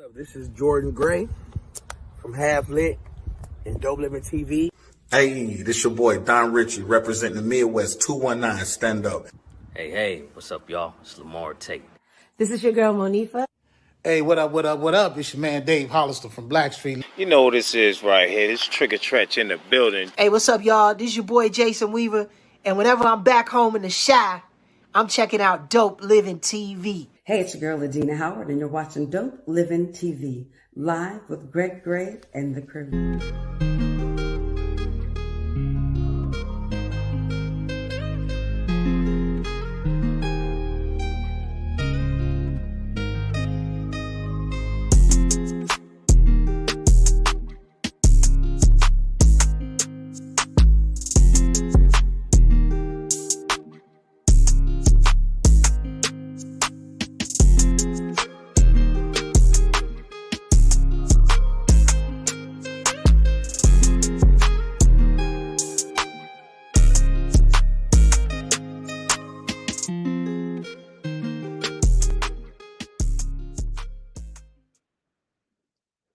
up? This is Jordan Gray from Half Lit and DopelivenTV. Hey, this your boy Don Ritchie representing the Midwest 219 Stand Up. Hey, what's up, y'all? It's Lamar Tate. This is your girl, Monifa. Hey, what up? It's your man, Dave Hollister from Blackstreet. You know what this is right here. This Trigger Trent in the building. Hey, what's up, y'all? This is your boy, Jason Weaver. And whenever I'm back home in the Chi, I'm checking out Dope Living TV. Hey, it's your girl, Adina Howard, and you're watching Dope Living TV, live with Greg Gray and the crew.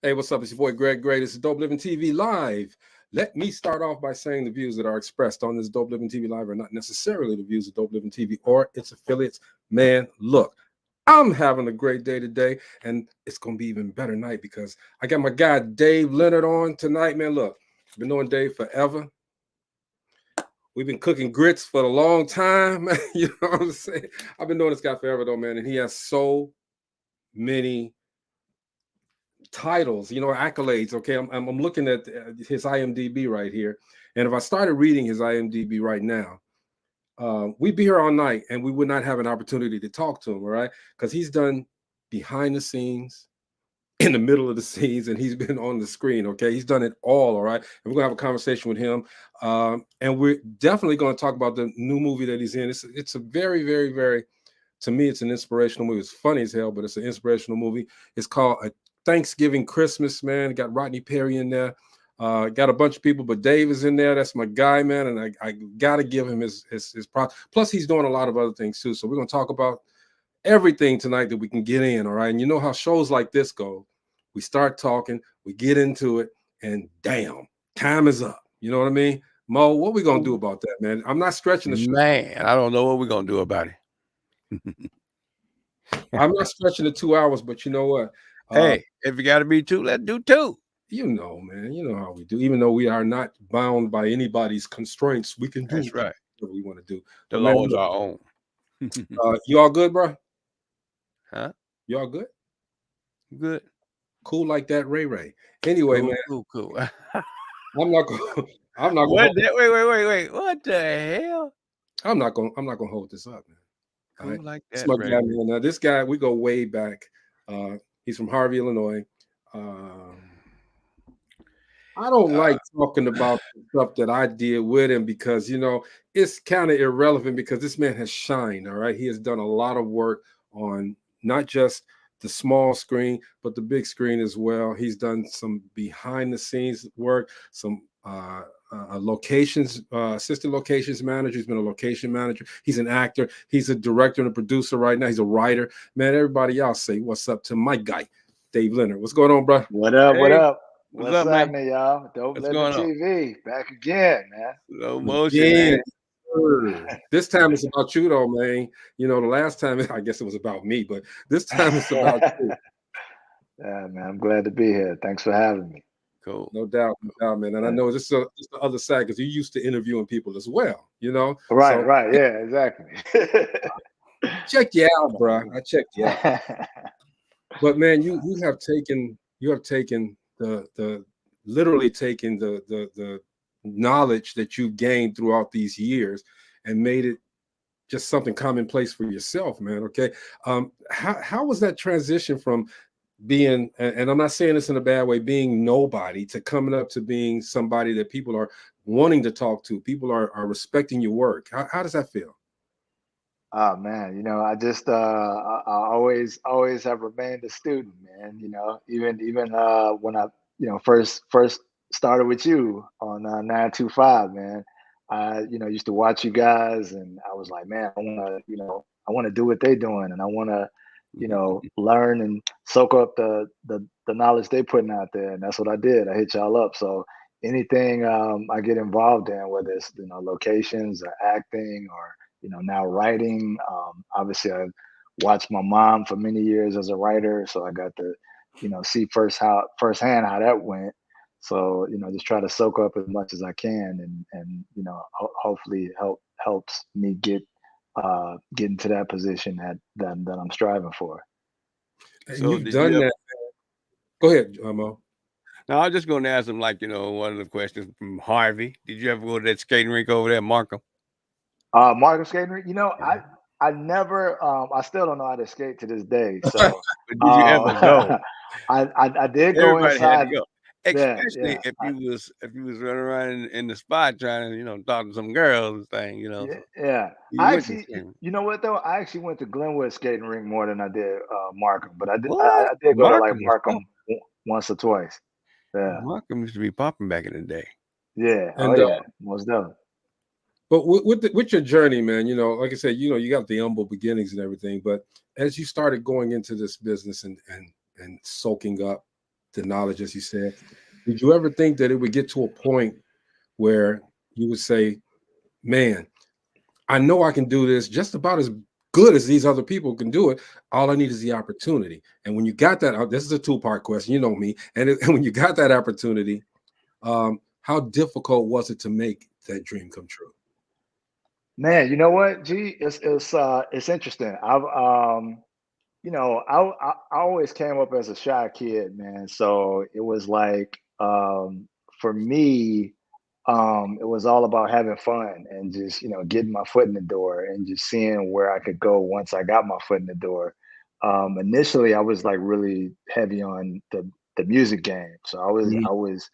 Hey, what's up? It's your boy Greg Gray. This is Dope Living TV Live. Let me start off by saying the views that are expressed on this Dope Living TV Live are not necessarily the views of Dope Living TV or its affiliates. Man, look, I'm having a great day today, and it's going to be even better night because I got my guy Dave Leonard on tonight. Man, look, I've been knowing Dave forever. We've been cooking grits for a long time. You know what I'm saying? I've been knowing this guy forever, though, man, and he has so many titles, you know, accolades. Okay, I'm looking at his IMDb right here, and if I started reading his IMDb right now, we'd be here all night, and we would not have an opportunity to talk to him. All right, because he's done behind the scenes, in the middle of the scenes, and he's been on the screen. Okay, he's done it all. All right, and we're gonna have a conversation with him, and we're definitely going to talk about the new movie that he's in. It's a very, very, very, to me, it's an inspirational movie. It's funny as hell, but it's an inspirational movie. It's called Thanksgiving Christmas, man. Got Rodney Perry in there. Got a bunch of people, but Dave is in there. That's my guy, man. And I got to give him his props. Plus, he's doing a lot of other things too. So we're going to talk about everything tonight that we can get in. All right. And you know how shows like this go. We start talking, we get into it, and damn, time is up. You know what I mean? Mo, what we going to do about that, man? I'm not stretching the show. Man, I don't know what we're going to do about it. I'm not stretching the 2 hours, but you know what? Hey, if you got to be two, let's do two. You know, man, you know how we do. Even though we are not bound by anybody's constraints, we can do right. What we want to do. The law is our own. You all good, bro? Huh? You all good? Good. Cool like that, Ray. Anyway, cool, man. Cool. I'm not going. Wait. What the hell? I'm not going to hold this up, man. Cool right? Like that. This my guy, man. Now, this guy, we go way back. He's from Harvey, Illinois. I don't like talking about the stuff that I did with him because, you know, it's kind of irrelevant because this man has shined, all right? He has done a lot of work on not just the small screen, but the big screen as well. He's done some behind-the-scenes work, some locations, assistant locations manager. He's been a location manager. He's an actor. He's a director and a producer right now. He's a writer. Man, everybody else say what's up to my guy, Dave Leonard. What's going on, bro? What up? Hey, what up? What's What's up, up, man? y'all? Dope Living TV. Back again, man. Slow motion, man. This time it's about you, though, man. You know, the last time, I guess it was about me, but this time it's about you. Yeah, man. I'm glad to be here. Thanks for having me. Cool. No doubt, man. And I know this is the other side because you used to interviewing people as well, you know? Right. Yeah, exactly. Check you out, bro. I checked you out. But man, you have taken literally taken the knowledge that you've gained throughout these years and made it just something commonplace for yourself, man. Okay. How was that transition from being, and I'm not saying this in a bad way, being nobody to coming up to being somebody that people are wanting to talk to, people are respecting your work? How does that feel? Oh man, you know, I just I always have remained a student, man. You know, even when I first started with you on 925, man. I used to watch you guys, and I was like, man, I want to do what they're doing, and I want to you know, learn and soak up the knowledge they putting out there. And that's what I did. I hit y'all up. So anything I get involved in, whether it's, you know, locations or acting or, you know, now writing. Obviously I watched my mom for many years as a writer. So I got to, you know, see firsthand how that went. So, you know, just try to soak up as much as I can and you know, hopefully helps me get into that position that I'm striving for. And So you've did done you ever, that. Go ahead, Mo. now I was just gonna ask him, like, you know, one of the questions from Harvey. Did you ever go to that skating rink over there, Markham? Markham skating rink, you know, I never I still don't know how to skate to this day. So But did you ever go? I did go Everybody had to inside. go. Yeah, Especially yeah. if you was running around in the spot trying to, you know, talk to some girls and thing, you know. Yeah, So yeah. you I went to actually, skating. you know what though? I actually went to Glenwood skating rink more than I did Markham, but What? I did go to like Markham was Markham popping. once or twice. Yeah, Markham used to be popping back in the day. yeah. Oh And yeah, most definitely. but with your journey, man, you know, like I said, you know, you got the humble beginnings and everything, but as you started going into this business and soaking up the knowledge, as you said, did you ever think that it would get to a point where you would say, man, I know I can do this just about as good as these other people can do it. All I need is the opportunity. And when you got that, this is a two-part question, you know me. And when you got that opportunity, how difficult was it to make that dream come true? Man, you know what? G, it's interesting. I've you know, I always came up as a shy kid, man. So it was like for me, it was all about having fun and just, you know, getting my foot in the door and just seeing where I could go once I got my foot in the door. Initially, I was like really heavy on the music game. So Mhm. I was,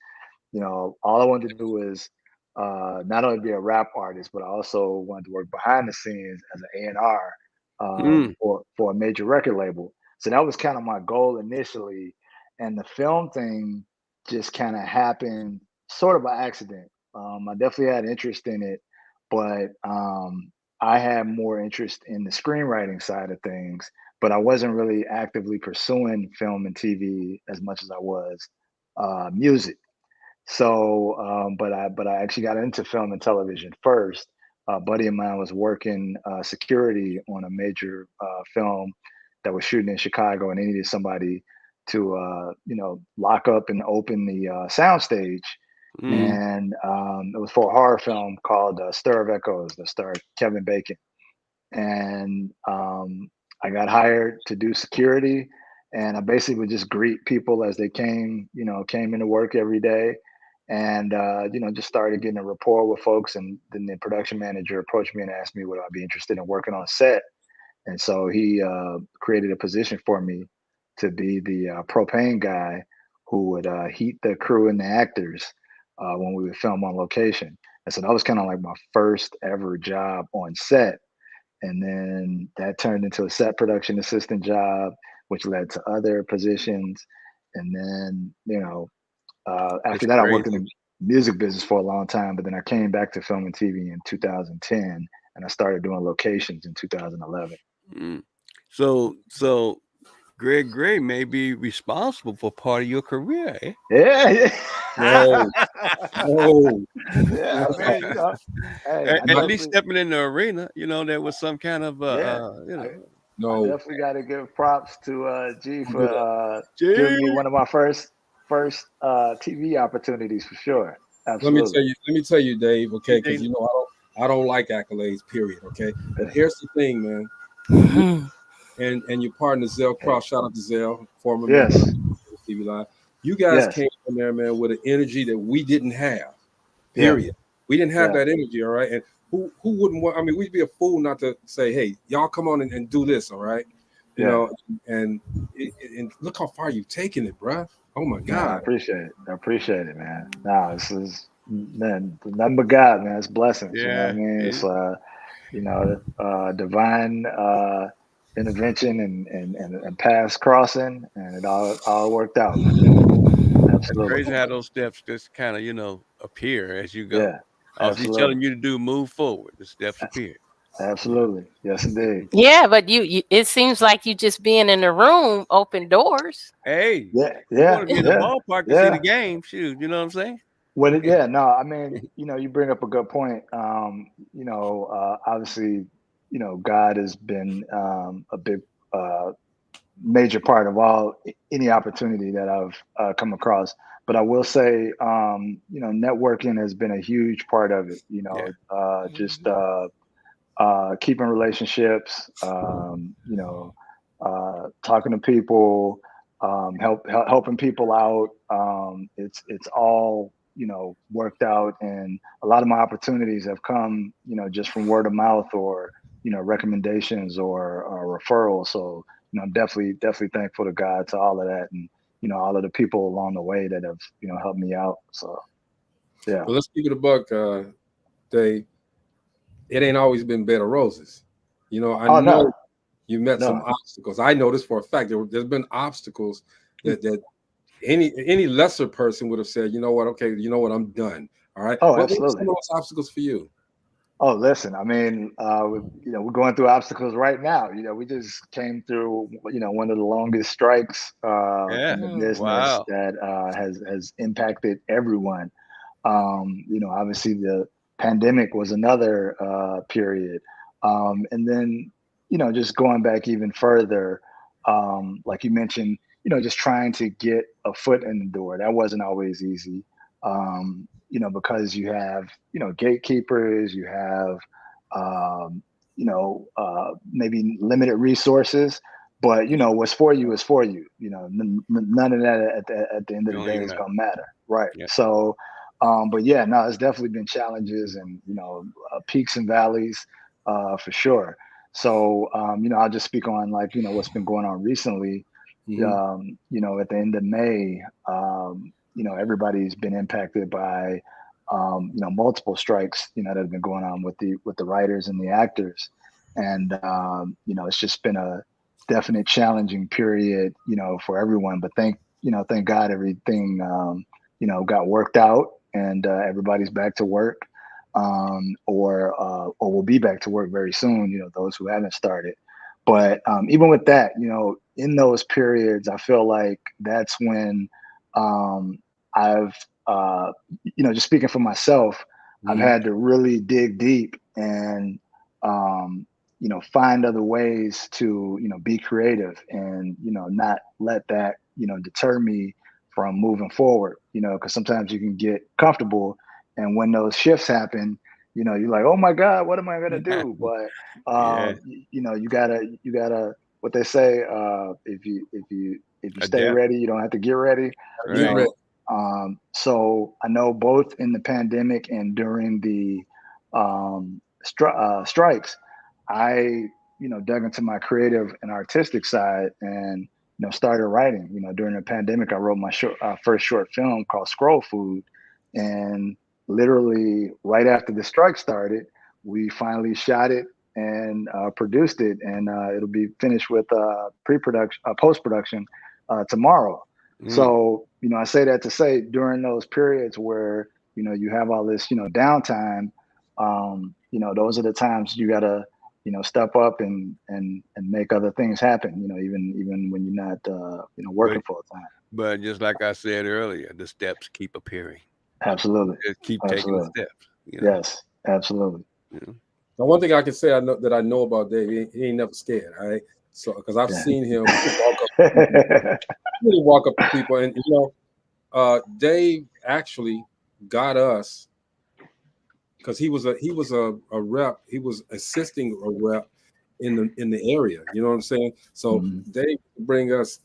you know, all I wanted to do was not only be a rap artist, but I also wanted to work behind the scenes as an A&R Mm. for a major record label. So that was kind of my goal initially, and the film thing just kind of happened sort of by accident. I definitely had interest in it, but I had more interest in the screenwriting side of things. But I wasn't really actively pursuing film and TV as much as I was music. So, but I actually got into film and television first. A buddy of mine was working security on a major film that was shooting in Chicago, and they needed somebody to, you know, lock up and open the soundstage. Mm. And it was for a horror film called Stir of Echoes that starred Kevin Bacon. And I got hired to do security, and I basically would just greet people as they came, you know, came into work every day, and you know, just started getting a rapport with folks. And then the production manager approached me and asked me would I be interested in working on set, and so he created a position for me to be the propane guy who would heat the crew and the actors when we would film on location. And so that was kind of like my first ever job on set, and then that turned into a set production assistant job, which led to other positions. And then, you know, That's after that, I worked in crazy. the music business for a long time, but then I came back to film and TV in 2010, and I started doing locations in 2011. Mm. So Greg Gray may be responsible for part of your career, eh? Yeah, No, yeah. no, Yeah, I mean, you know, hey, I At least definitely, stepping in the arena, you know, there was some kind of yeah, you I, know. I no. definitely got to give props to G Don't do for that. giving Gee. me one of my first TV opportunities for sure. Let me Absolutely. tell you. Let me tell you, Dave. Okay, because TJ, you know I don't like accolades. Period. Okay, but here's the thing, man. And your partner Zell Cross, shout out to Zell, former member of Yes, TV Live. You guys yes, came in there, man, with an energy that we didn't have. yeah, Period. We didn't have yeah, that energy. All right, and who wouldn't want? I mean, we'd be a fool not to say, hey, y'all come on and do this. All right, you yeah. know, and look how far you've taken it, bruh. Oh my Man, I God. appreciate it. I appreciate it, man. No, this is man, nothing but God, man. It's blessings. You know what I yeah, mean? It's yeah. you know, divine intervention and paths crossing, and it all worked out, man. It's Absolutely. crazy how those steps just kind of, you know, appear as you go. Yeah, All he's absolutely. telling you to do, move forward. The steps appear. Absolutely. Yes, indeed. Yeah, but it seems like you just being in the room open doors. Hey, Yeah, you want yeah, to be in the yeah, ballpark to see the yeah. game? Shoot, you know what I'm saying? Yeah, no, I mean, you bring up a good point. Obviously, God has been a big, major part of any opportunity that I've come across. But I will say, networking has been a huge part of it. Just keeping relationships, talking to people, helping people out. It's all worked out, and a lot of my opportunities have come just from word of mouth or recommendations or referrals. So I'm definitely thankful to God to all of that, and all of the people along the way that have helped me out. So yeah. Well, let's keep it a buck, Dave. It ain't always been bed of roses. I Oh know no, you met some no. obstacles. I know this for a fact. There's been obstacles that any lesser person would have said, you know what, okay, you know what, I'm done. All right. Oh, What were some absolutely. of those obstacles for you? Oh, listen, I mean, we're going through obstacles right now. We just came through, one of the longest strikes Yeah. in the business Wow. that has impacted everyone. Obviously the pandemic was another period, and then just going back even further, like you mentioned, just trying to get a foot in the door. That wasn't always easy. Because you have, gatekeepers, you have, maybe limited resources, but what's for you is for you. None of that at the end of You the don't day even is matter. gonna matter, right? Yeah. So, but yeah, no, it's definitely been challenges and peaks and valleys, for sure. So, I'll just speak on what's been going on recently. At the end of May, everybody's been impacted by, multiple strikes, that have been going on with the writers and the actors, and it's just been a definite challenging period, for everyone. But thank God everything, got worked out, and everybody's back to work, or will be back to work very soon. Those who haven't started. But even with that, in those periods, I feel like that's when I've, just speaking for myself, I've had to really dig deep and, find other ways to, be creative and, not let that, deter me from moving forward, because sometimes you can get comfortable. And when those shifts happen, you're like, oh my God, what am I gonna do? But Yeah. you gotta what they say, if you stay Adapt. ready, you don't have to get ready. Get Right. ready. So I know both in the pandemic and during the strikes, I dug into my creative and artistic side and started writing. During the pandemic, I wrote my first short film called Scroll Food, and literally right after the strike started, we finally shot it and produced it, and it'll be finished with post production tomorrow. So I say that to say during those periods where you have all this downtime, those are the times you gotta step up and make other things happen. Even when you're not working But full time. but just like I said earlier, the steps keep appearing. Absolutely, Just keep taking the absolutely. steps. Yes, absolutely. Now, one thing I can say I know about Dave, he ain't never scared. All right, so because I've Yeah. seen him really walk up to people, and Dave actually got us because he was a rep. He was assisting a rep in the area. You know what I'm saying? So Dave would bring us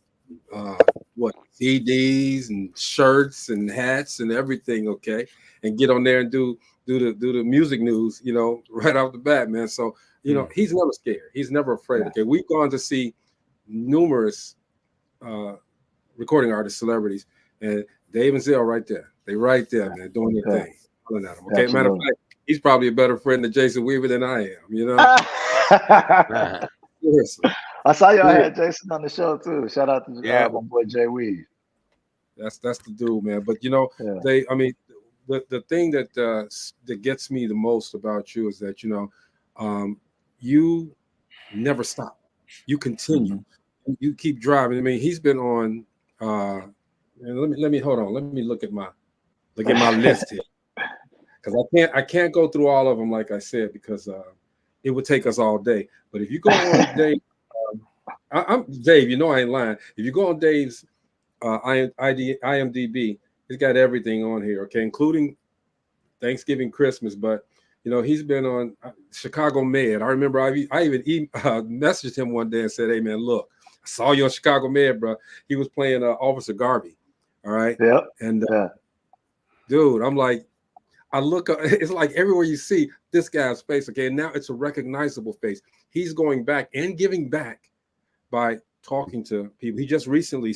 what CDs and shirts and hats and everything. Okay, and get on there and do the music news. Right off the bat, man. So he's never scared. He's never afraid. Yeah. Okay, we've gone to see numerous recording artists, celebrities, and Dave and Zell right there. They right there, man, doing their Yeah. thing. Hollering at him. Okay, Absolutely. matter of fact, he's probably a better friend to Jason Weaver than I am. Seriously. I saw y'all had Jason on the show too. Shout out to Yeah. my boy Jay Weed. That's the dude, man. But Yeah. the thing that gets me the most about you is that you never stop. You continue. You keep driving. I mean, he's been on. Let me hold on. Let me look at my list here, because I can't go through all of them like I said, because it would take us all day. But if you go on Dave, I'm Dave. You know I ain't lying. If you go on Dave's IMDb, he's got everything on here. Okay, including Thanksgiving, Christmas, but he's been on Chicago Med. I remember I even messaged him one day and said, "Hey man, look, I saw you on Chicago Med, bro." He was playing Officer Garvey. All right. Yeah. And dude, I'm like, I look, it's like everywhere you see this guy's face. Okay, and now it's a recognizable face. He's going back and giving back by talking to people. He just recently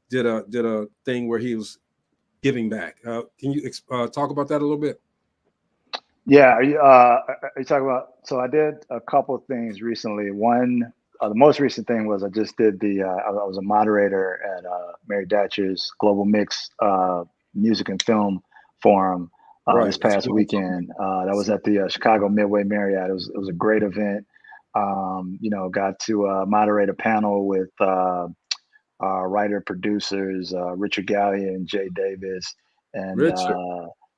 did a thing where he was giving back. Can you talk about that a little bit? Yeah, are you talking about? So I did a couple of things recently. One, the most recent thing was I just did I was a moderator at Mary Datcher's Global Mix Music and Film Forum this past weekend. That was at the Chicago Midway Marriott. It was a great event. Got to moderate a panel with writer producers Richard Gallia and Jay Davis, and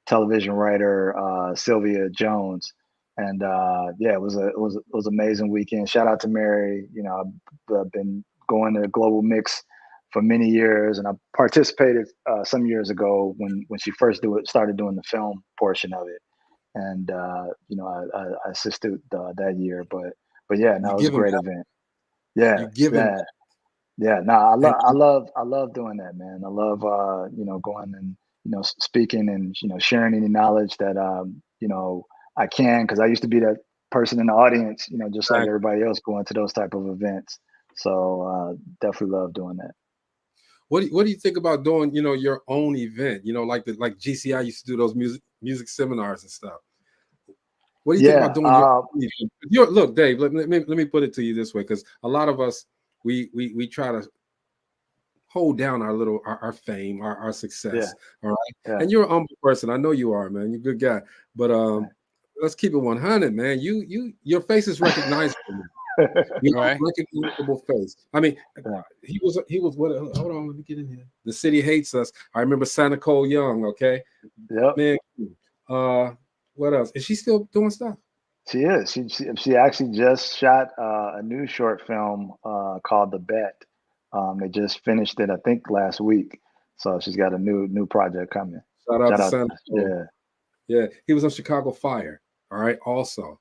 television writer Sylvia Jones. And it was an amazing weekend. Shout out to Mary. I've been going to Global Mix for many years, and I participated some years ago when she first started doing the film portion of it. And I assisted that year, but yeah, no, it was a great event. Yeah, no, I love doing that, man. I love going and speaking and sharing any knowledge that I can, because I used to be that person in the audience, just like everybody else going to those type of events. So definitely love doing that. What do you think about doing your own event? Like GCI used to do those music seminars and stuff. What do you think about doing your own event? Look, Dave, let me put it to you this way, because a lot of us we try to hold down our fame, our success. All right. Yeah. And you're a humble person. I know you are, man. You're a good guy. But let's keep it 100, man. Your face is recognizable. You know, recognizable face. I mean, he was what? Hold on, let me get in here. The city hates us. I remember Santa Cole Young. Okay. Yep. Man. What else? Is she still doing stuff? She is. She actually just shot a new short film called The Bet. They just finished it, I think, last week. So she's got a new project coming. Shout out to Santa. Yeah. He was on Chicago Fire. All right. Also,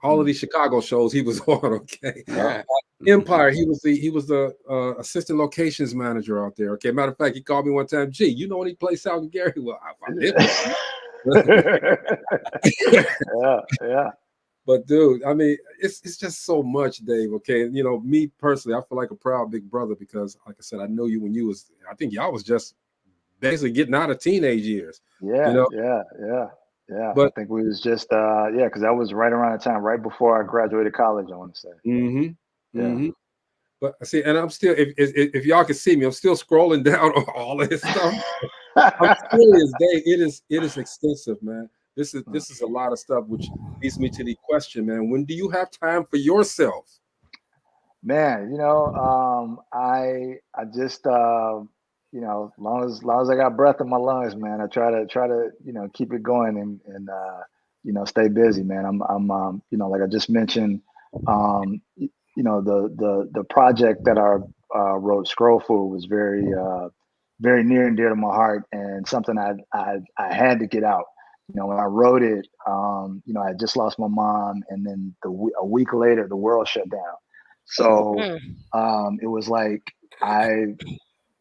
all of these Chicago shows he was on. Okay. Empire. He was the assistant locations manager out there. Okay. Matter of fact, he called me one time. Gee, you know any place out in Gary? Well, I did. Yeah. But dude, I mean, it's just so much, Dave. Okay, me personally, I feel like a proud big brother, because, like I said, I know you when you was. I think y'all was just basically getting out of teenage years. Yeah. But I think we was just because that was right around the time, right before I graduated college, I want to say. Yeah. But see, and I'm still, if y'all can see me, I'm still scrolling down on all of this stuff. I'm serious, Dave. It is extensive, man. This is a lot of stuff, which leads me to the question, man. When do you have time for yourself? Man, I just long as I got breath in my lungs, man, I try to keep it going and stay busy, man. I'm like I just mentioned, the project that I wrote, Scroll Food, was very very near and dear to my heart, and something I had to get out. When I wrote it, I had just lost my mom, and then a week later, the world shut down. So it was like I,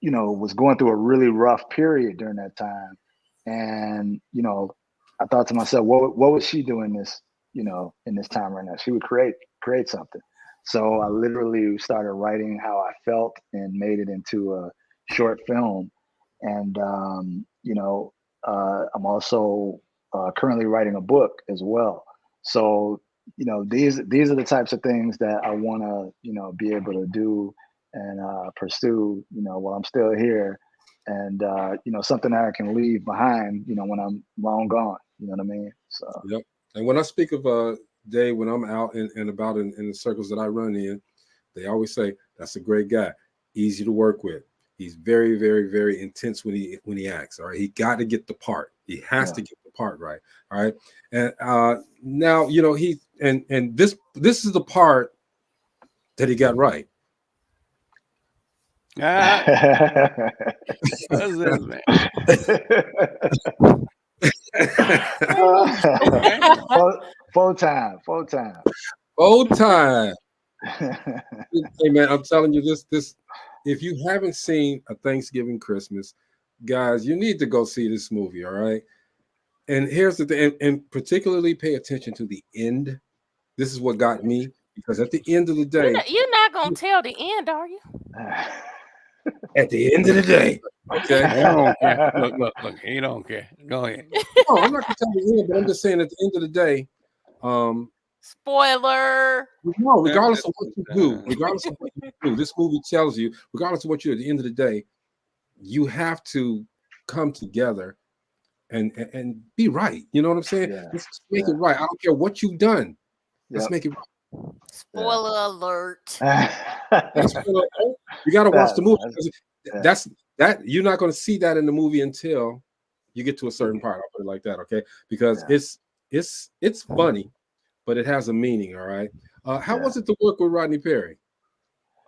was going through a really rough period during that time, and I thought to myself, what would she do in this, in this time right now? She would create something. So I literally started writing how I felt and made it into a short film, and I'm also currently writing a book as well. So, these are the types of things that I want to, be able to do and pursue, while I'm still here, and something that I can leave behind, when I'm long gone. You know what I mean? So. Yep. And when I speak of day when I'm out and about in the circles that I run in, they always say, that's a great guy, easy to work with. He's very, very, very intense when he acts. All right. He got to get the part. He has to get the part right. All right. And now, you know, and this is the part that he got right. What's this, man? Full time. Hey man, I'm telling you this. If you haven't seen A Thanksgiving Christmas, guys, you need to go see this movie. All right. And here's the thing, and particularly pay attention to the end. This is what got me, because at the end of the day, You're not gonna tell the end, are you? At the end of the day, okay. He don't care. Look. He don't care. Go ahead. No, I'm not gonna tell you the end, but I'm just saying at the end of the day, spoiler. No, regardless of what you do, this movie tells you, regardless of what you do, at the end of the day, you have to come together and be right. You know what I'm saying? Let's make it right. I don't care what you've done. Let's make it right. Spoiler alert. You got to watch the movie. That's you're not going to see that in the movie until you get to a certain part. I'll put it like that, okay? Because it's funny, but it has a meaning. All right. How was it to work with Rodney Perry?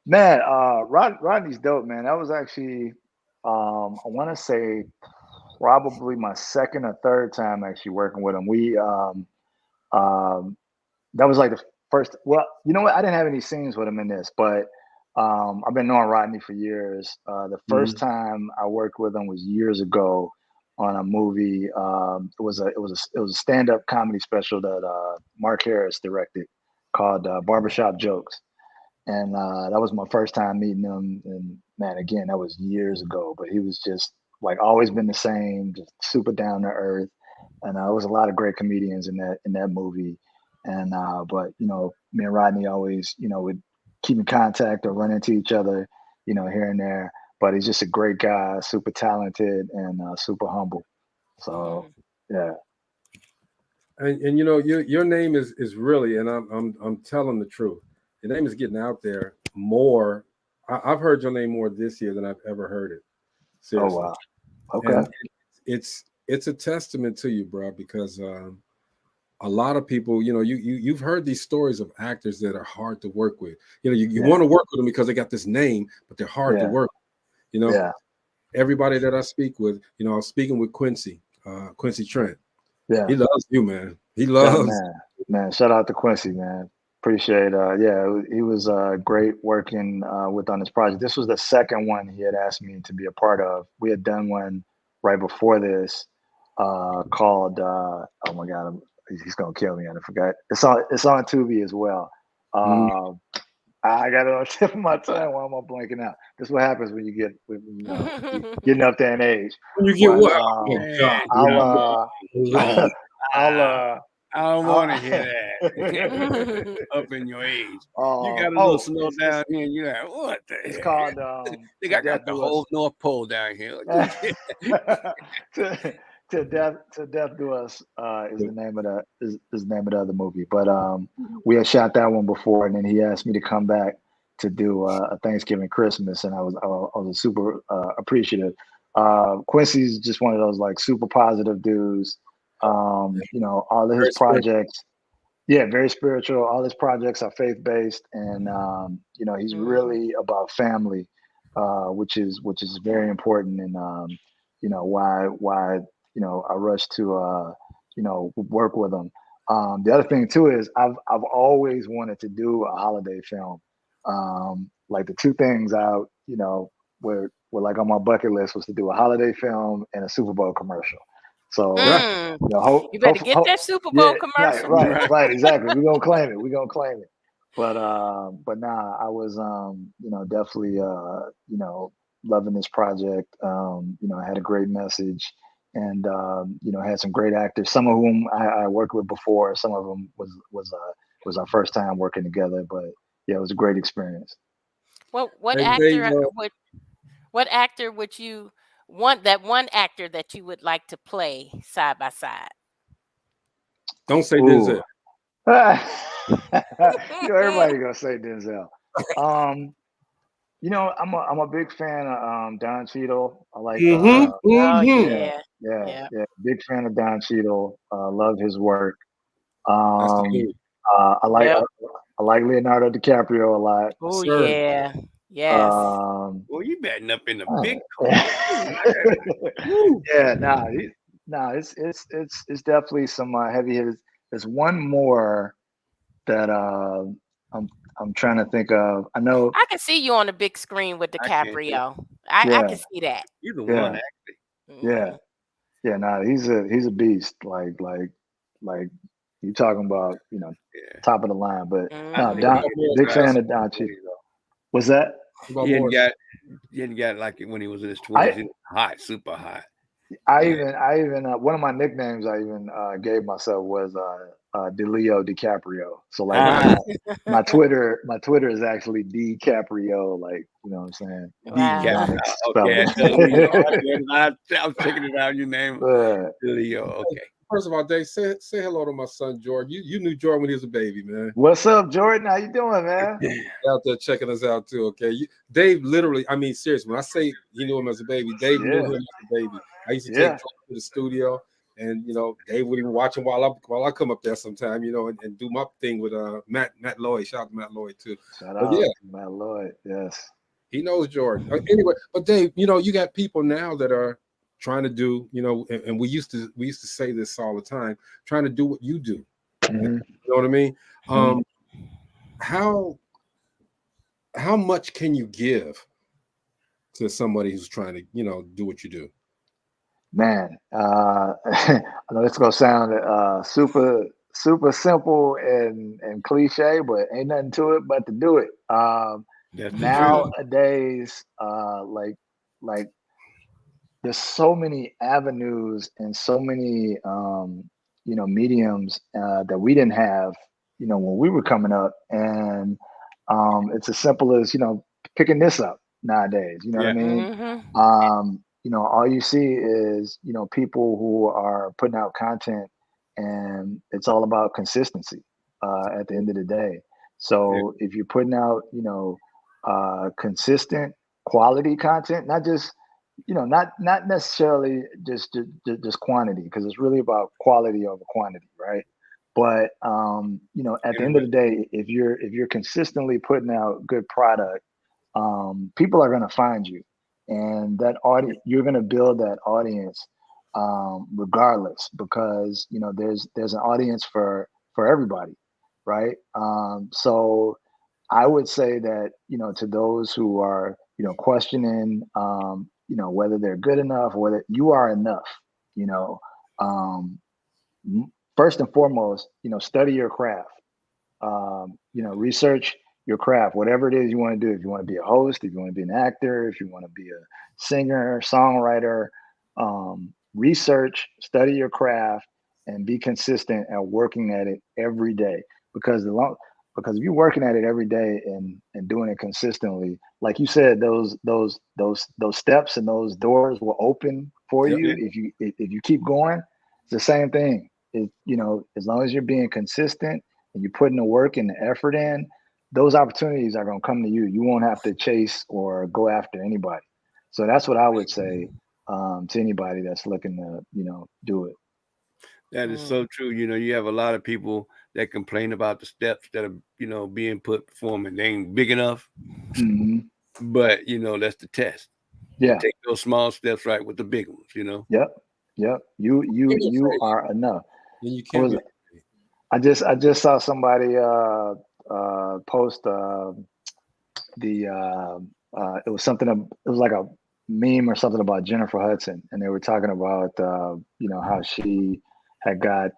Man, Rodney's dope, man. That was actually I want to say probably my second or third time actually working with him. We that was like the first. Well, you know what? I didn't have any scenes with him in this, but I've been knowing Rodney for years. The first time I worked with him was years ago on a movie. It was a stand-up comedy special that Mark Harris directed called Barbershop Jokes, and that was my first time meeting him. And man, again, that was years ago, but he was just like always been the same, just super down to earth. And there was a lot of great comedians in that movie. And but you know, me and Rodney always, you know, would keep in contact or run into each other, you know, here and there. But he's just a great guy, super talented and super humble. So yeah. And you know, your name is really, and I'm telling the truth. Your name is getting out there more. I've heard your name more this year than I've ever heard it. Seriously. Oh wow. Okay. And it's a testament to you, bro, because a lot of people, you know, you've heard these stories of actors that are hard to work with. You know, you want to work with them because they got this name, but they're hard to work with. You know, everybody that I speak with, you know, I was speaking with Quincy Trent. Yeah, he loves you, man. He loves man. Shout out to Quincy, man. Appreciate he was great working with on this project. This was the second one he had asked me to be a part of. We had done one right before this called oh my god, he's gonna kill me. I forgot. It's on Tubi as well. I got it on the tip of my tongue. Why am I blanking out? This is what happens when you get getting up there in age. When you get what? I don't want to hear that. Up in your age, you got a little snow down here, and you're like, what the hell? It's called. I got the whole North Pole down here. To death do us is the name of the other movie. But we had shot that one before, and then he asked me to come back to do a Thanksgiving Christmas, and I was super appreciative. Quincy's just one of those like super positive dudes. You know, all of his projects, very spiritual. All his projects are faith-based, and you know, he's really about family, which is very important, and you know, why you know, I rushed to you know, work with him. The other thing too is I've always wanted to do a holiday film. Like the two things out, you know, were like on my bucket list was to do a holiday film and a Super Bowl commercial. So you know, you better get that Super Bowl commercial. Right, exactly. We're gonna claim it. But nah, I was you know, definitely you know, loving this project. You know, I had a great message, and you know, had some great actors, some of whom I worked with before, some of them was our first time working together, but yeah, it was a great experience. What actor would you want, that one actor that you would like to play side by side? Don't say Denzel. Everybody gonna say Denzel. I'm a big fan of Don Cheadle. I like Oh yeah, yeah. yeah, Yeah. yeah. Big fan of Don Cheadle. Love his work. That's the Um, dude. I like Yep. I like Leonardo DiCaprio a lot. Oh Sir. yeah. Yes. Um, Well, you batting up in the big uh, Woo. yeah, it's definitely some heavy hitters. There's one more that I'm trying to think of. I know, I can see you on the big screen with I can't do. DiCaprio. I yeah, can see that. You're the yeah, one actually. yeah, Mhm. yeah. No, he's a beast. Like you talking about, Yeah. top of the line. But I no, think Mhm. Don, What more big is fan that? of Don Cheadle though. Was that? About He hadn't more. got he hadn't got like it when he was in his 20s. I He was hot, super hot. I Yeah. even one of my nicknames I even gave myself was DeLeo DiCaprio. So like my Twitter is actually DiCaprio, like, you know what I'm saying? Wow. Demonic Okay, spelling. I'm checking it out. Your name, Uh, Leo. Okay. First of all, Dave, say hello to my son Jordan. You knew Jordan when he was a baby, man. What's up, Jordan? How you doing, man? Out there checking us out too. Okay, Dave literally. I mean, seriously, when I say he knew him as a baby, Dave knew Yeah, him as a baby. I used to take yeah. Trent to the studio, and Dave would even watch him while I come up there sometime, and do my thing with Matt Lloyd. Shout out to Matt Lloyd too. Shout But out yeah, to Matt Lloyd. Yes. he knows Jordan. Anyway, but Dave, you got people now that are trying to do, and we used to say this all the time, trying to do what you do. Mhm. You know what I mean? Mhm. How much can you give to somebody who's trying to, do what you do? Man, I know it's gonna sound super simple and cliche, but ain't nothing to it but to do it. That's the truth. Nowadays, like there's so many avenues and so many mediums that we didn't have, when we were coming up, and it's as simple as picking this up nowadays. You know what I Yeah. mean? Mhm. All you see is people who are putting out content, and it's all about consistency at the end of the day. Yeah. So if you're putting out consistent quality content, not just not necessarily just quantity, because it's really about quality over quantity, right? But at the end of the day, if you're consistently putting out good product, people are going to find you, and that audience, you're going to build that audience regardless, because there's an audience for everybody, right? So I would say that, to those who are, questioning, whether they're good enough, or whether you are enough, you know, um, first and foremost, study your craft, research your craft, whatever it is you want to do. If you want to be a host, if you want to be an actor, if you want to be a singer, songwriter, research, study your craft, and be consistent at working at it every day. Because if you're working at it every day and doing it consistently, like you said, those steps and those doors will open for Yep. you if you keep going. It's the same thing. As long as you're being consistent and you're putting the work and the effort in, those opportunities are going to come to you. You won't have to chase or go after anybody. So that's what I would say to anybody that's looking to, do it. That is so true. You have a lot of people that complain about the steps that are, being put before them, and they ain't big enough. Mm-hmm. But that's the test. Yeah. You take those small steps right with the big ones. Yep. You are enough. And you can't be. I just saw somebody post it was something. It was like a meme or something about Jennifer Hudson, and they were talking about how she had got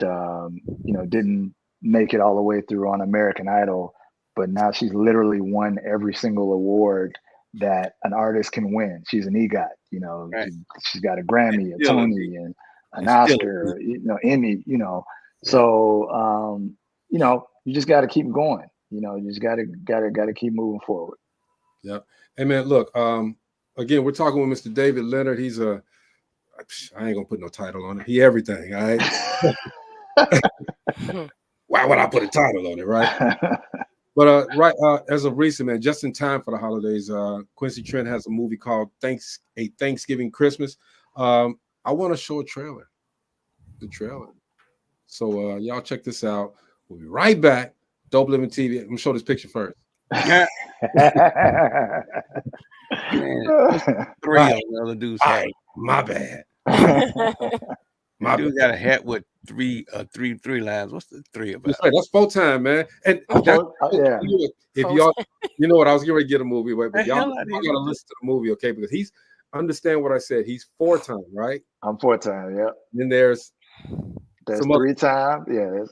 didn't make it all the way through on American Idol, but now she's literally won every single award that an artist can win. She's an EGOT, Right. she's got a Grammy, a still a Tony, and an Oscar, Emmy, So you just got to keep going. You just got to keep moving forward. Yeah. Hey man, look. Again, we're talking with Mr. David Leonard. He's I ain't gonna put no title on it. He everything. All right. why would I put a title on it, right? But as of recent, man, just in time for the holidays, Quincy Trent has a movie called Thanksgiving Christmas. I want to show the trailer. So y'all check this out. We'll be right back. Dope Living TV. I'm gonna show this picture first. Man, three on the other dude's hat. My bad. My dude got a hat with three lines. What's the three about? That's full time, man. And if y'all, you know what, I was getting ready to get a movie, but y'all gotta listen to the movie, okay? Because he's understand what I said. He's 4-time, right? I'm 4-time. Yep. Then there's some 3-time. Yeah.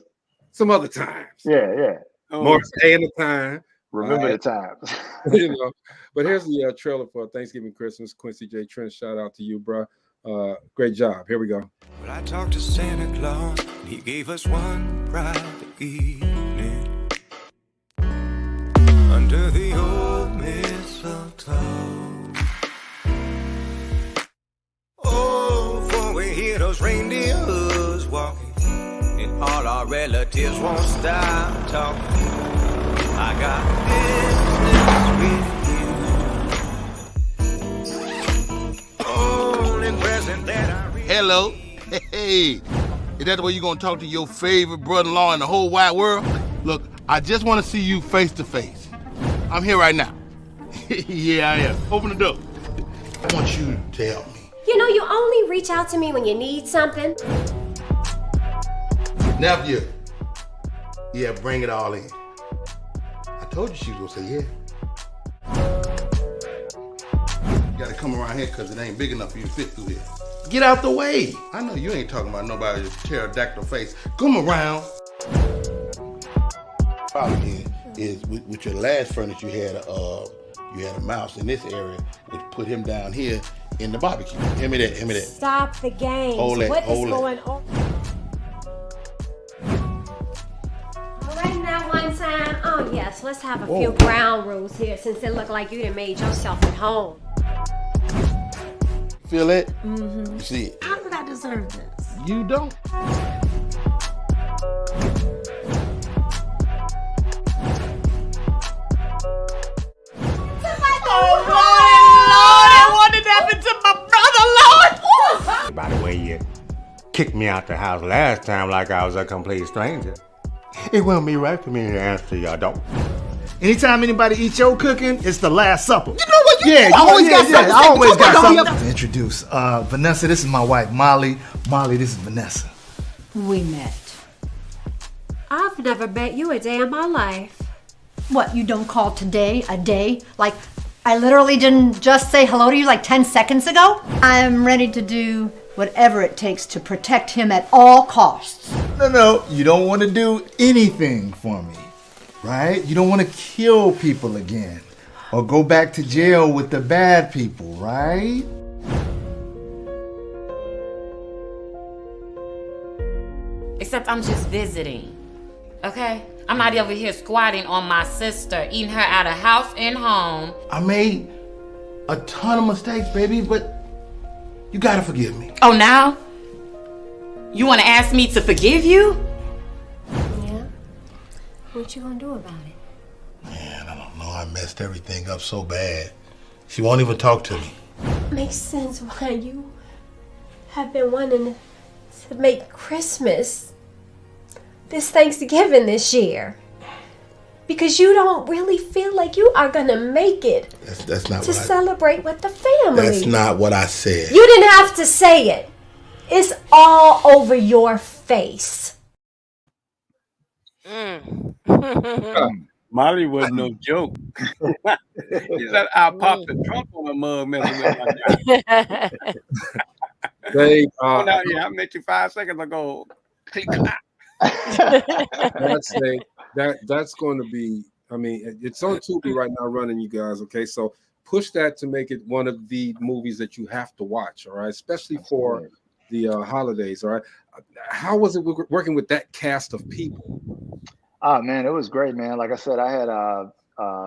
Some other times. Yeah. More staying the time. Remember the times. You know. But here's the trailer for Thanksgiving Christmas. Quincy J. Trent, shout out to you, bro. Great job. Here we go. Well, I talked to Santa Claus. He gave us one private evening under the old mistletoe. Oh, for we hear those reindeers walking, and all our relatives won't stop talking. I got business with you. Only present that I read. Hello. Hey. Is that the way you're going to talk to your favorite brother-in-law in the whole wide world? Look, I just want to see you face to face. I'm here right now. Yeah, I am. Open the door. I want you to help me. You know, you only reach out to me when you need something. Nephew. Yeah, bring it all in. I told you she was going to say yeah. You got to come around here because it ain't big enough for you to fit through here. Get out the way. I know you ain't talking about nobody's pterodactyl face. Come around. Problem is with your last furniture, you had a mouse in this area, which put him down here in the barbecue. Hand me that. Stop the game. Hold it. What is going on? All right, now one time. Oh yes, let's have a few ground rules here, since it looked like you done made yourself at home. Feel it? Mm-hmm. You see it? How did I deserve this? You don't. Lord, what did happen to my brother, Lord? By the way, you kicked me out the house last time like I was a complete stranger. It wouldn't be right for me to answer your door. Anytime anybody eats your cooking, it's the Last Supper. You know what? You always got something. I always got something. To introduce Vanessa. This is my wife, Molly. Molly, this is Vanessa. We met. I've never met you a day in my life. What, you don't call today a day? Like, I literally didn't just say hello to you like 10 seconds ago? I'm ready to do whatever it takes to protect him at all costs. No, you don't want to do anything for me, right? You don't want to kill people again or go back to jail with the bad people, right? Except I'm just visiting, okay? I'm not over here squatting on my sister, eating her out of house and home. I made a ton of mistakes, baby, but you gotta forgive me. Oh, now? You want to ask me to forgive you? Yeah. What you gonna do about it? Man, I don't know. I messed everything up so bad. She won't even talk to me. Makes sense why you have been wanting to make Christmas this Thanksgiving this year. Because you don't really feel like you are gonna make it That's not to what celebrate with the family. That's not what I said. You didn't have to say it. It's all over your face. Molly was no joke. He said, "I'll pop the trunk on a mug messing with my guy." They, I met you 5 seconds ago. That's going to be, I mean, it's on Tubi right now running, you guys, okay? So push that to make it one of the movies that you have to watch, all right? Especially for the holidays, all right? How was it working with that cast of people? Oh, man, it was great, man. Like I said, I had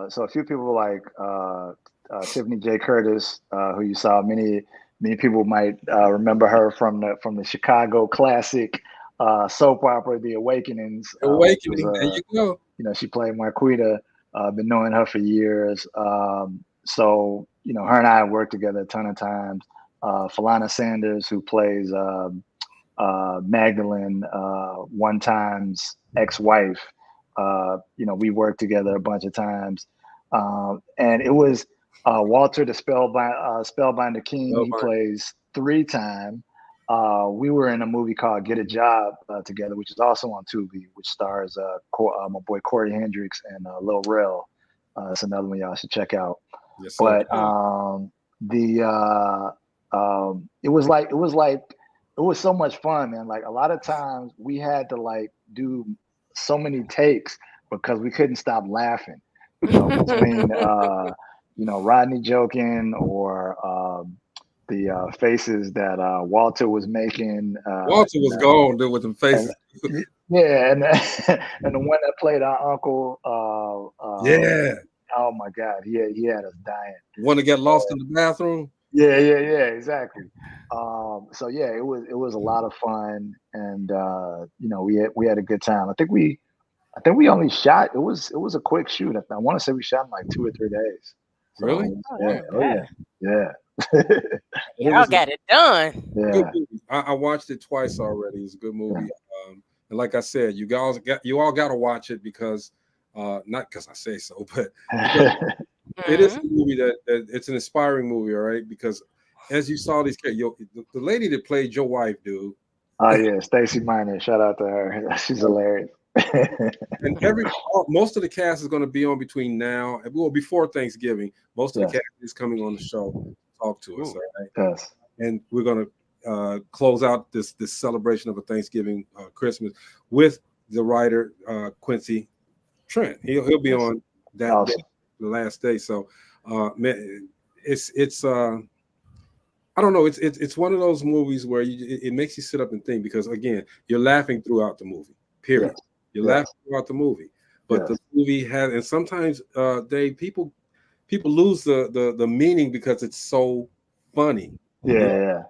so a few people like Tiffany J. Curtis, who you saw. Many people might remember her from the Chicago classic soap opera, The Awakenings. Awakening. There you go. You know, she played Marquita. Been knowing her for years. So, you know, her and I have worked together a ton of times. Falana Sanders, who plays Magdalene, one time's ex-wife. You know, we worked together a bunch of times. And it was Walter, the Spellbinder King. He plays 3-time. We were in a movie called Get a Job together, which is also on Tubi, which stars my boy Corey Hendricks and Lil Rel. It's another one y'all should check out. Yes, sir. But it was so much fun, man. Like a lot of times we had to like do so many takes because we couldn't stop laughing. You know, between you know, Rodney joking or the faces that Walter was making. Walter was gone dude, with them faces. And the one that played our uncle. Yeah. Oh my God, he had us dying. Want to get lost in the bathroom? Yeah, exactly. So yeah, it was a lot of fun, and you know, we had a good time. I think we only shot. It was a quick shoot. I want to say we shot in like 2 or 3 days. So, really? Yeah. Y'all got it done. Yeah. I watched it twice already. It's a good movie. And like I said, you all got to watch it because not because I say so, but it is a movie that it's an inspiring movie, all right? Because as you saw these characters, the lady that played your wife, dude. Oh yeah, Stacey Miner. Shout out to her. She's hilarious. And most of the cast is going to be on between now and before Thanksgiving. Most of the cast is coming on the show to talk to us. Right? Yes. And we're going to close out this celebration of a Thanksgiving Christmas with the writer Quincy Trent. He'll be on that day, the last day. So man, it's I don't know. It's one of those movies where it makes you sit up and think because again, you're laughing throughout the movie. Period. Yes. You're laughing throughout the movie, but the movie has, and sometimes people lose the meaning because it's so funny. Yeah.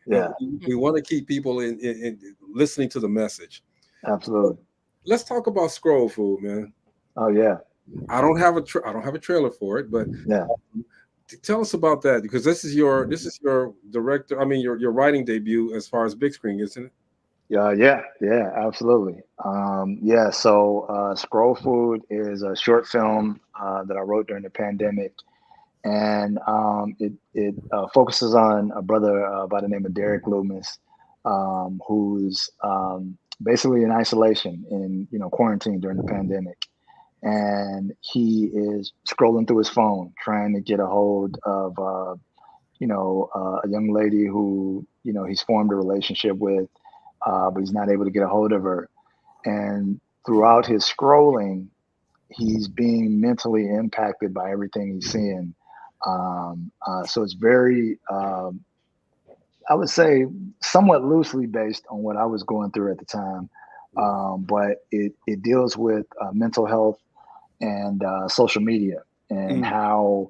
We want to keep people in listening to the message. Absolutely. Let's talk about Scroll Food, man. Oh yeah. I don't have a trailer for it, but tell us about that because this is your director. I mean, your writing debut as far as big screen, isn't it? Yeah, absolutely. So Scroll Food is a short film that I wrote during the pandemic, and it focuses on a brother by the name of Derek Loomis, who's basically in isolation in quarantine during the pandemic, and he is scrolling through his phone trying to get a hold of a young lady who he's formed a relationship with. But he's not able to get a hold of her. And throughout his scrolling, he's being mentally impacted by everything he's seeing. So it's very, I would say, somewhat loosely based on what I was going through at the time. But it deals with mental health and social media and how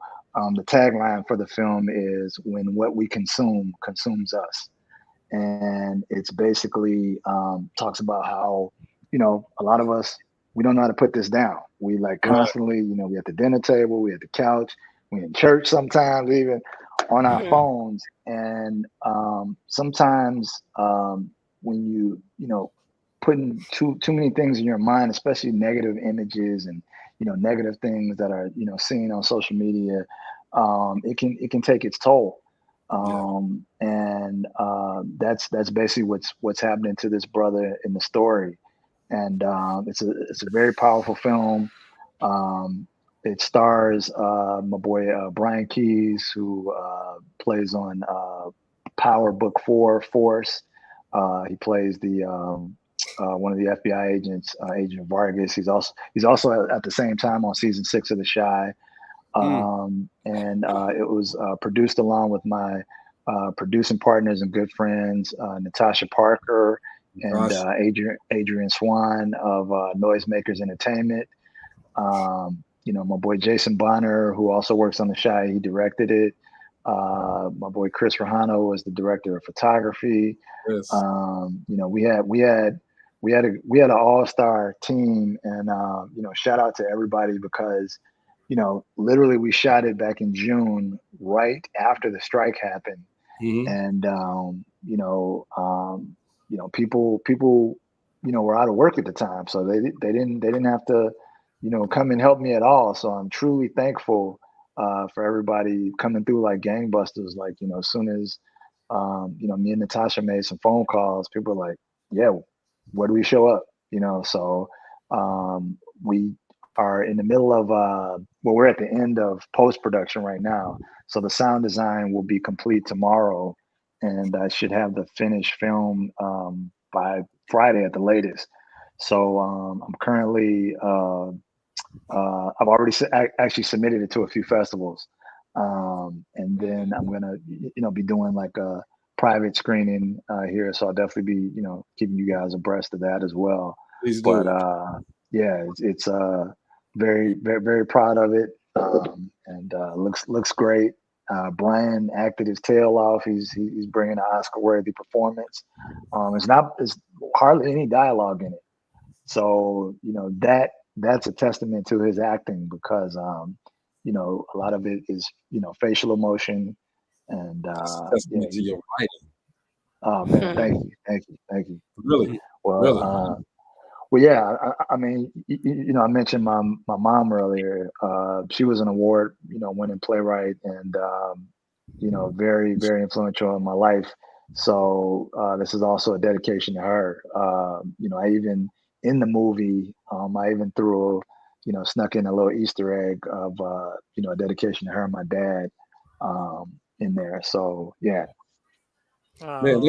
the tagline for the film is when what we consume consumes us. And it's basically talks about how, a lot of us, we don't know how to put this down. We like constantly, we at the dinner table, we at the couch, we in church sometimes, even on our phones. And sometimes when you, putting too many things in your mind, especially negative images and, negative things that are, seen on social media, it can take its toll. And that's basically what's happening to this brother in the story, and it's a very powerful film. It stars my boy Brian Keyes, who plays on Power Book 4 Force. He plays the one of the FBI agents, Agent Vargas. He's also at the same time on season 6 of The Chi. And it was produced along with my producing partners and good friends, Natasha Parker and Adrian Swan of Noisemakers Entertainment. My boy Jason Bonner, who also works on The Chi, he directed it. My boy Chris Rahano was the director of photography. Yes. You know, we had an all-star team, and you know, shout out to everybody because, you know, literally we shot it back in June, right after the strike happened, and you know, people, you know, were out of work at the time, so they didn't have to, you know, come and help me at all. So I'm truly thankful for everybody coming through like gangbusters. Like, you know, as soon as you know, me and Natasha made some phone calls, people were like, yeah, where do we show up? You know, so we are in the middle of well, we're at the end of post-production right now. So the sound design will be complete tomorrow, and I should have the finished film by Friday at the latest. So I'm currently I've already actually submitted it to a few festivals, and then I'm gonna, you know, be doing like a private screening here. So I'll definitely be, you know, keeping you guys abreast of that as well. Please do. But yeah, it's very, very, very proud of it, and looks great. Brian acted his tail off. He's bringing an Oscar-worthy performance. It's hardly any dialogue in it. So, you know, that's a testament to his acting because, you know, a lot of it is, you know, facial emotion and, Testament to your writing. Oh man, thank you. Really? Well, Really? well, yeah, I mean, you know, I mentioned my mom earlier. She was an award, you know, winning playwright and, you know, very, very influential in my life. So this is also a dedication to her. You know, I even in the movie, I even threw, you know, snuck in a little Easter egg of, you know, a dedication to her and my dad in there. So yeah. Man,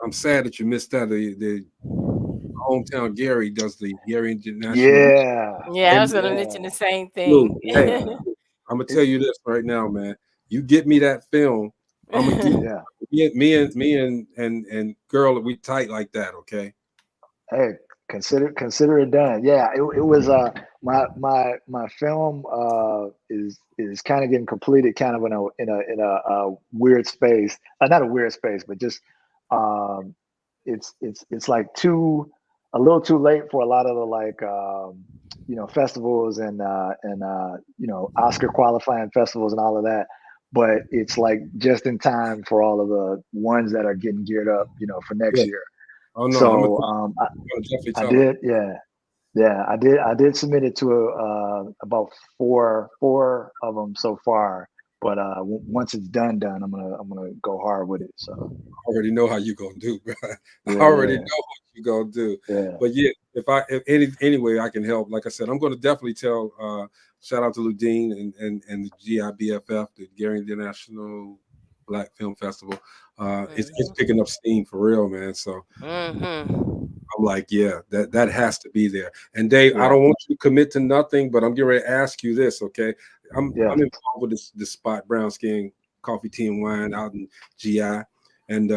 I'm sad that you missed that. The hometown Gary does the Gary International. Yeah, I was gonna mention the same Look, thing. hey, I'm gonna tell you this right now, man. You get me that film, I'm gonna get me and girl, we tight like that, okay? Hey, consider it done. Yeah, it was my film is kind of getting completed, kind of in a weird space. Not a weird space, but just it's like a little too late for a lot of the like you know, festivals and you know, Oscar qualifying festivals and all of that. But it's like just in time for all of the ones that are getting geared up, you know, for next year. Oh no, So I did submit it to about four of them so far. But once it's done, I'm gonna go hard with it. So I already know how you gonna do, bro. I Yeah, already yeah. know what you gonna do. Yeah. But yeah, if any way I can help, like I said, I'm gonna definitely tell. Shout out to Ludine and the GIBFF, the Gary International Black Film Festival. It's picking up steam for real, man. So I'm like, yeah, that has to be there. And Dave, I don't want you to commit to nothing, but I'm getting ready to ask you this, okay? I'm involved with this spot, Brown Skin Coffee, Tea, and Wine out in GI, and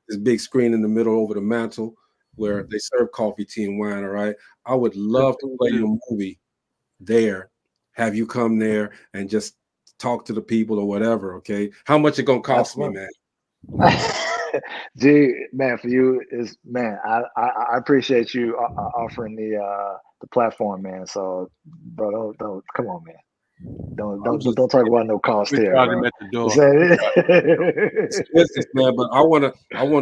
this big screen in the middle over the mantle where they serve coffee, tea, and wine. All right, I would love to play your movie there. Have you come there and just talk to the people or whatever? Okay, how much it gonna cost me, man? Gee, man, for you is man. I appreciate you offering the platform, man. So, bro, don't come on, man. Don't talk about no cost here, bro. At the door. It's business, man. But I wanna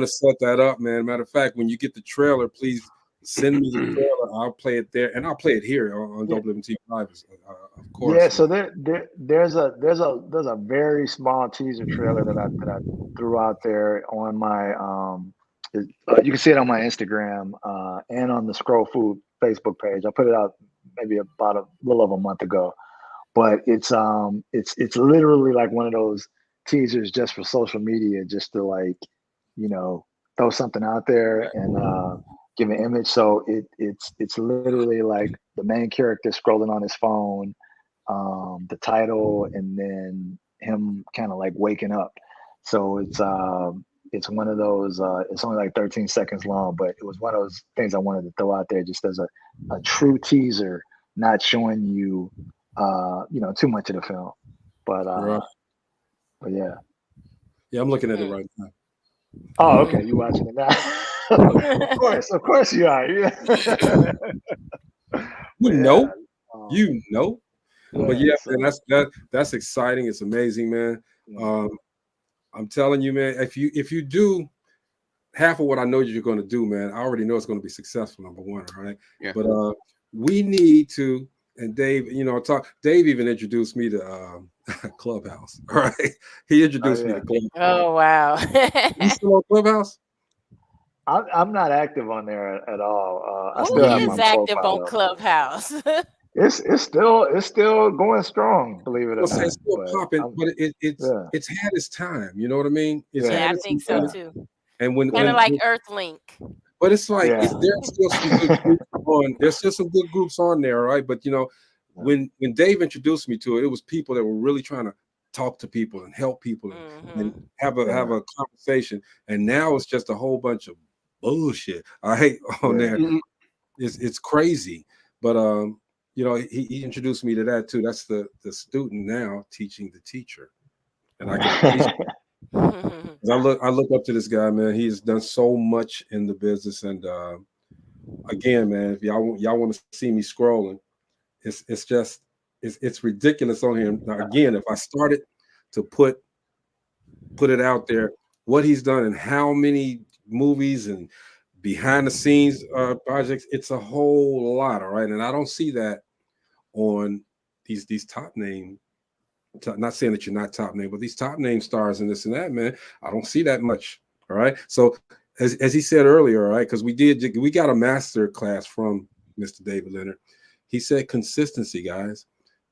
set that up, man. Matter of fact, when you get the trailer, please send me the trailer. I'll play it there, and I'll play it here on DopelivenTV Live, of course. Yeah, so there's a very small teaser trailer that I threw out there on my you can see it on my Instagram and on the Scroll Food Facebook page. I put it out maybe about a little over a month ago, but it's literally like one of those teasers just for social media, just to like, you know, throw something out there and give an image. So it's literally like the main character scrolling on his phone, the title, and then him kind of like waking up. So it's one of those it's only like 13 seconds long, but it was one of those things I wanted to throw out there just as a true teaser, not showing you too much of the film. But Right. but yeah. Yeah, I'm looking at it right now. Oh, okay. You watching it now? Of course you are. You know. You know. But yeah, so- man, that's exciting. It's amazing, man. I'm telling you, man, if you do half of what I know you're going to do, man, I already know it's going to be successful, number one, all right? Yeah. But we need to, and Dave, Dave even introduced me to Clubhouse, all right? He introduced me to Clubhouse. Oh, wow. You still on Clubhouse? I'm not active on there at all. I Who still have is my active profile on up. Clubhouse? It's still going strong, believe it or not. It's still popping, but it's had its time. You know what I mean? It's Yeah, had I its think so time. too. And when Kind of like Earthlink. but it's like Yeah. there's still some good groups on. There's still some good groups on there, right? But when Dave introduced me to it, it was people that were really trying to talk to people and help people and have a conversation. And now it's just a whole bunch of bullshit. I hate on there. It's crazy. But he introduced me to that too. That's the student now teaching the teacher. And I can I look up to this guy, man. He's done so much in the business, and again, man, if y'all want to see me scrolling, it's ridiculous on here. Now, again, if I started to put it out there, what he's done and how many movies and behind the scenes projects, it's a whole lot, all right. And I don't see that on these top name. Not saying that you're not top name, but these top name stars and this and that, man, I don't see that much. All right. So as he said earlier, all right, because we got a master class from Mr. David Leonard. He said consistency, guys.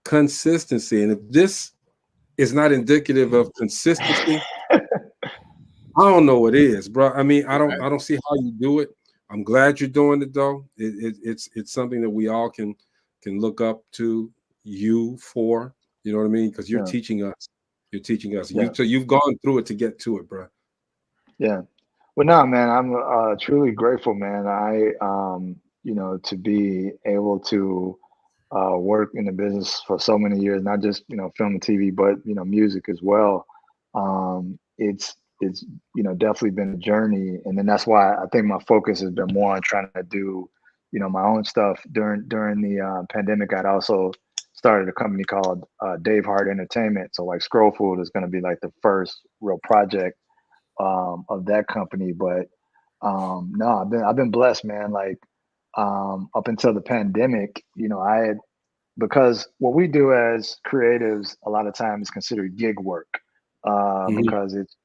Consistency. And if this is not indicative of consistency, I don't know what is, bro. I mean, I don't see how you do it. I'm glad you're doing it though. It's something that we all can look up to you for. You know what I mean? Because you're teaching us. You're teaching us. Yeah. You've gone through it to get to it, bro. Yeah. Well, no, man, I'm truly grateful, man. To be able to work in the business for so many years, not just film and TV, but music as well. It's definitely been a journey, and then that's why I think my focus has been more on trying to do my own stuff during the pandemic. I'd also started a company called Dave Hart Entertainment. So like Scroll Food is going to be like the first real project of that company. But no, I've been blessed, man. Like up until the pandemic, because what we do as creatives a lot of times is considered gig work because it's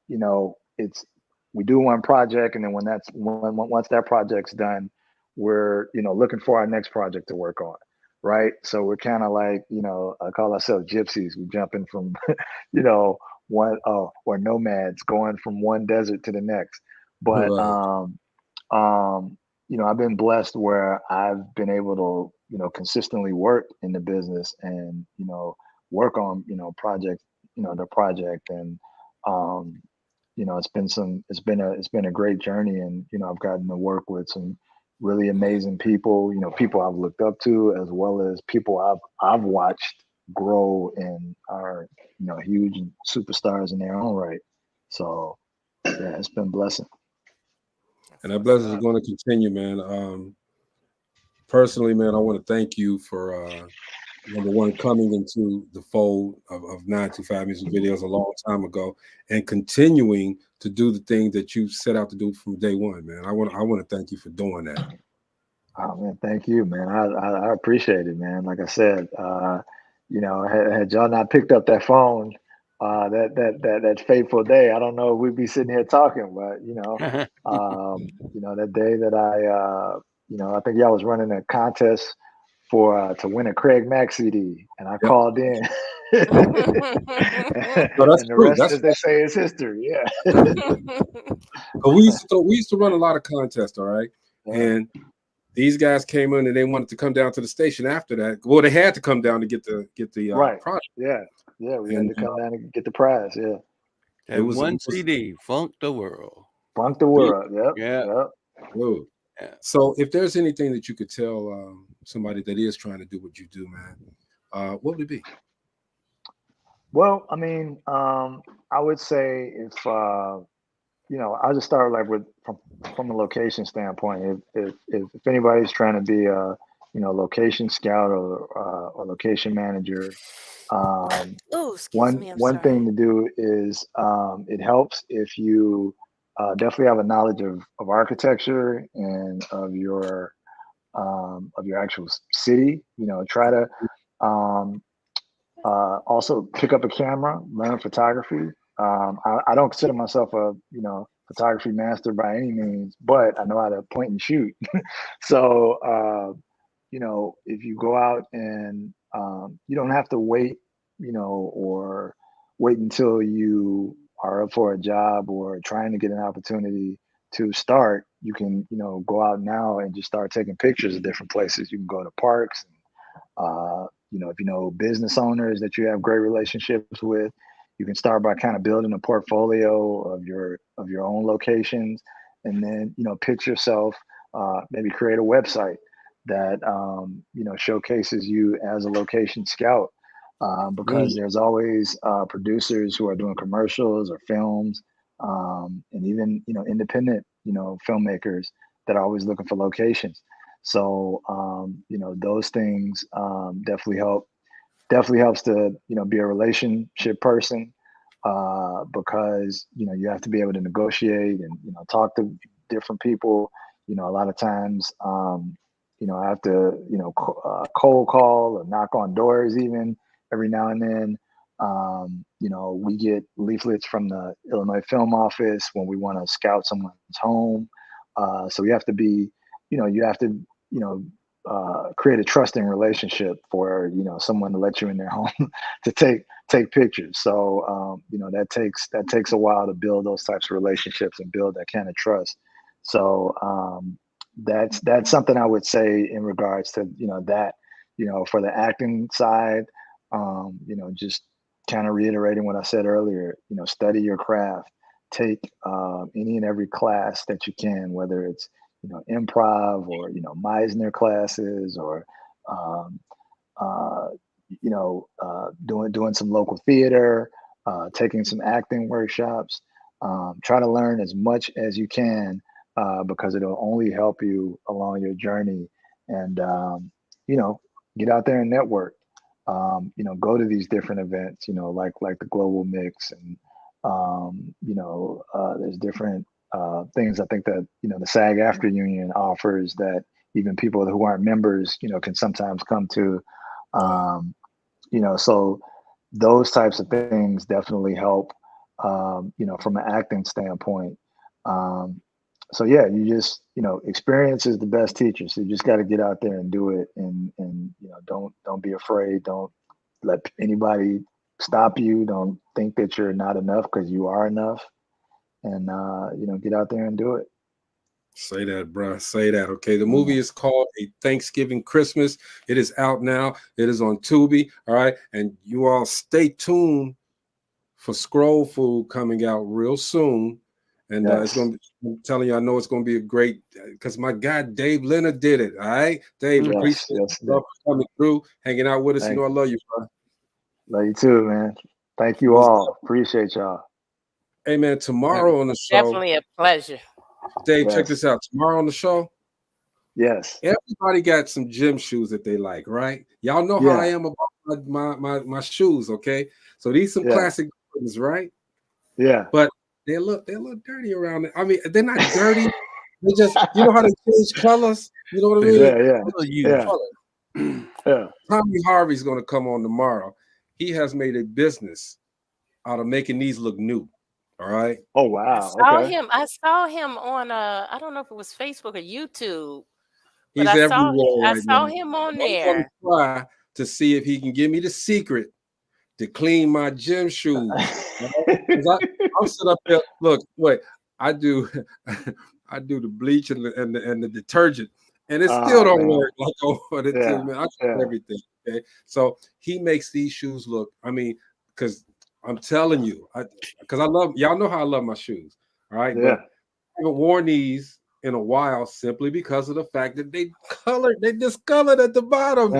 we do one project, and then once that project's done, we're looking for our next project to work on. Right. So we're kind of like, I call ourselves gypsies. We jumping from, or nomads going from one desert to the next. But, I've been blessed where I've been able to, consistently work in the business and, work on, project, the project. And, it's been a great journey, and, I've gotten to work with some really amazing people, people I've looked up to, as well as people I've watched grow and are, huge superstars in their own right. So yeah, it's been a blessing. And that blessing is going to continue, man. Personally, man, I want to thank you for number one, coming into the fold of 925 Music Videos a long time ago and continuing to do the thing that you set out to do from day one, man. I want to thank you for doing that. Oh man, thank you, man. I appreciate it, man. Like I said, had y'all not picked up that phone that fateful day, I don't know if we'd be sitting here talking, but that day that I think y'all was running a contest for to win a Craig Mack CD, and I called in. No, that's and the true. rest, as they say, is history. Yeah. we used to run a lot of contests, all right, and these guys came in and they wanted to come down to the station after that. Well, they had to come down to get the right product. Yeah, we had to come down and get the prize. Yeah, it was one CD, Funk the World. Funk the World. Yep. Yeah. Whoa. Yeah. So if there's anything that you could tell somebody that is trying to do what you do, man, what would it be? Well, I mean, I would say if I'll just start like from a location standpoint. If anybody's trying to be a location scout or location manager, Oh, excuse one me. I'm one sorry. thing to do is it helps if you definitely have a knowledge of architecture and of your actual city. Try to also pick up a camera, learn photography. I don't consider myself a photography master by any means, but I know how to point and shoot. So if you go out and you don't have to wait, or wait until you are up for a job or trying to get an opportunity to start. You can go out now and just start taking pictures of different places. You can go to parks. If you know business owners that you have great relationships with, you can start by kind of building a portfolio of your own locations, and then pitch yourself. Maybe create a website that showcases you as a location scout, because there's always producers who are doing commercials or films, and even independent filmmakers that are always looking for locations. So those things definitely help. Definitely helps to be a relationship person, because you have to be able to negotiate and talk to different people. A lot of times, I have to cold call or knock on doors even every now and then. We get leaflets from the Illinois Film Office when we want to scout someone's home. So you have to be, you have to, create a trusting relationship for someone to let you in their home to take pictures. So that takes a while to build those types of relationships and build that kind of trust. So that's something I would say in regards to that. For the acting side, just kind of reiterating what I said earlier. Study your craft. Take any and every class that you can, whether it's improv or Meisner classes, or doing some local theater, taking some acting workshops. Try to learn as much as you can, because it'll only help you along your journey. And get out there and network. Go to these different events. Like the Global Mix, and there's different things I think that the SAG-AFTRA union offers that even people who aren't members can sometimes come to. So those types of things definitely help, from an acting standpoint. So yeah, you just experience is the best teacher. So you just got to get out there and do it, and don't be afraid. Don't let anybody stop you. Don't think that you're not enough, because you are enough. And get out there and do it. Say that, bruh. Say that. Okay. The movie is called A Thanksgiving Christmas. It is out now. It is on Tubi. All right. And you all stay tuned for Scroll Food coming out real soon. And it's going to be, I'm telling you, I know it's going to be a great, because my guy, Dave Leonard did it. All right. Dave, appreciate you for coming through, hanging out with us. I love you, bro. Love you too, man. Thank you all. Appreciate y'all. Hey, man, tomorrow on the show. Definitely a pleasure. Dave, check this out. Tomorrow on the show. Yes. Everybody got some gym shoes that they like, right? Y'all know how I am about my shoes, okay? So these some classic ones, right? Yeah. But they look dirty around it. I mean, they're not dirty. They just, how they change colors. You know what I mean? Yeah. Tommy Harvey's gonna come on tomorrow. He has made a business out of making these look new. All right. Oh wow. I saw him on I don't know if it was Facebook or YouTube. He's everywhere. I saw him on there. I'm gonna try to see if he can give me the secret to clean my gym shoes. I'm sitting up there. Look, wait. I do the bleach and the detergent, and it still don't work like I wanted to. Man, I try everything. Okay, so he makes these shoes look. I mean, because I'm telling you, because I love y'all know how I love my shoes. All right, but I haven't worn these in a while simply because of the fact that they discolored at the bottom.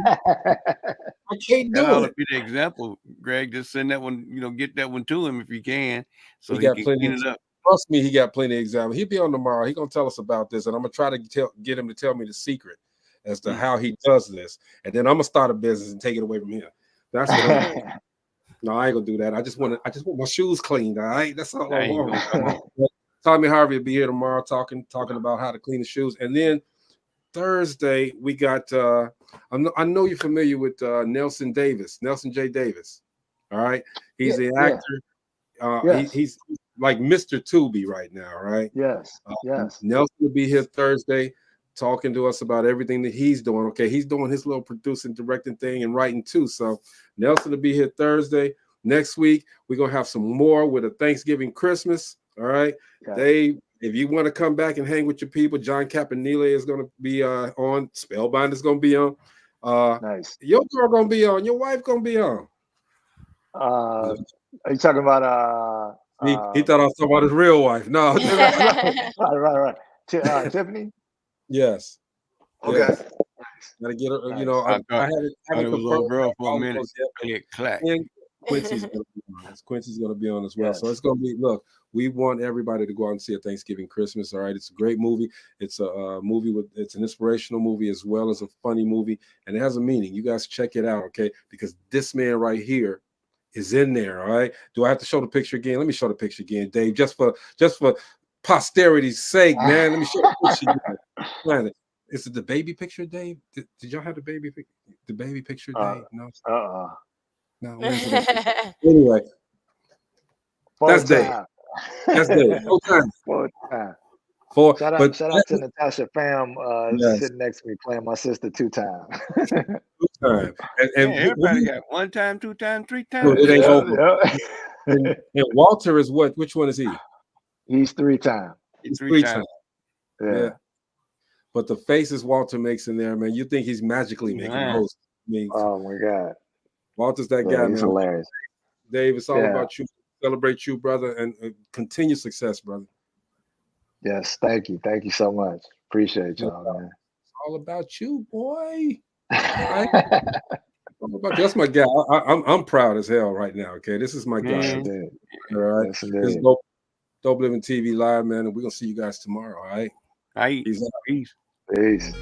I can't do That'll it. be the example, Greg. Just send that one, get that one to him if you can, so He he got can plenty. clean it up. Trust me, he got plenty of examples. He'll be on tomorrow. He's gonna tell us about this, and I'm gonna try to get him to tell me the secret as to how he does this, and then I'm gonna start a business and take it away from him. That's what I'm doing. No, I ain't gonna do that. I just want my shoes cleaned. All right, that's all I want. Tommy Harvey will be here tomorrow talking about how to clean the shoes, and then Thursday we got. I know you're familiar with Nelson J. Davis. All right, he's the actor. He's like Mr. Tubi right now, right? Yes. Nelson will be here Thursday talking to us about everything that he's doing. Okay, he's doing his little producing, directing thing and writing too. So Nelson will be here Thursday. Next week, we're going to have some more with a Thanksgiving Christmas. All right. Dave, if you want to come back and hang with your people, John Campanile is going to be on. Spellbind is going to be on. Nice. Your girl going to be on. Your wife going to be on. Are you talking about he thought I was talking about his real wife. No. right. Tiffany? Yes. Okay. Yes. Gotta get her, I had it was a little girl for a minute. It clacked. And Quincy's gonna be on. Quincy's gonna be on as well. So it's gonna be, look, we want everybody to go out and see a Thanksgiving Christmas. All right. It's a great movie. It's a movie it's an inspirational movie as well as a funny movie, and it has a meaning. You guys check it out, okay? Because this man right here is in there. All right. Do I have to show the picture again? Let me show the picture again, Dave, just for posterity's sake, man. Let me show the picture again. Is it the baby picture, Dave? Did y'all have the baby picture? The baby picture, Dave? No. No. Anyway, that's Dave. That's Dave. No time. Shout out to Natasha Pham sitting next to me playing my sister 2-time. 2-time. And everybody got 1 time, 2 time, 3 times. No, it ain't over. And Walter is what? Which one is he? He's 3-time. He's 3-time. Yeah. But the faces Walter makes in there, man, you think he's magically making those. Oh my God. Walter's that guy, man. He's hilarious. Dave, it's all about you. Celebrate you, brother, and continue success, brother. Yes, thank you. Thank you so much. Appreciate y'all, man. It's all about you, boy. Right? That's my guy. I'm proud as hell right now. Okay, this is my guy. All right, yes, this is Dope Living TV Live, man, and we're gonna see you guys tomorrow. All right. Peace. Peace.